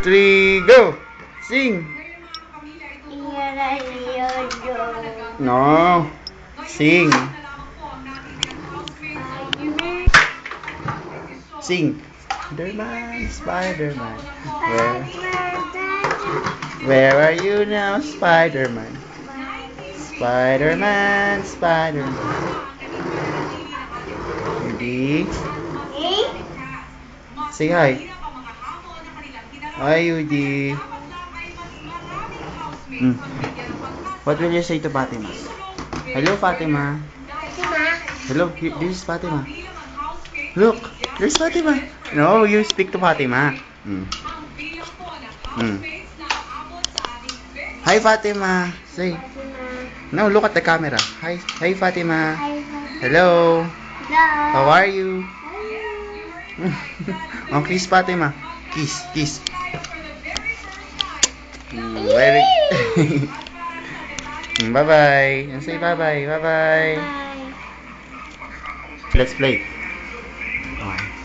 3, go! Sing! No. Sing. Sing. Spider-Man, Spider-Man. Where are you now, Spider-Man? Spider-Man, Spider-Man. Yudi. Say hi. Hi, Yudi. What will you say to Fatima? Hello, Fatima. Hello, this is Fatima. Look, there's Fatima. No, you speak to Fatima. Hi, Fatima. Say. No, look at the camera. Hi, hi, Fatima. Hello. How are you? Oh, kiss Fatima. Kiss, kiss. Very. Bye-bye. And say bye-bye. Bye-bye. Let's play.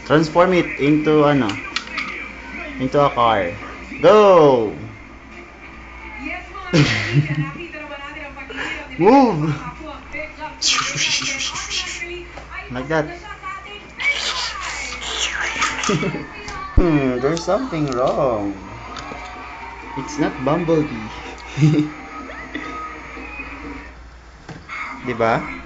Transform it into into a car. Go! Move! Like that. There's something wrong. It's not Bumblebee. Diba?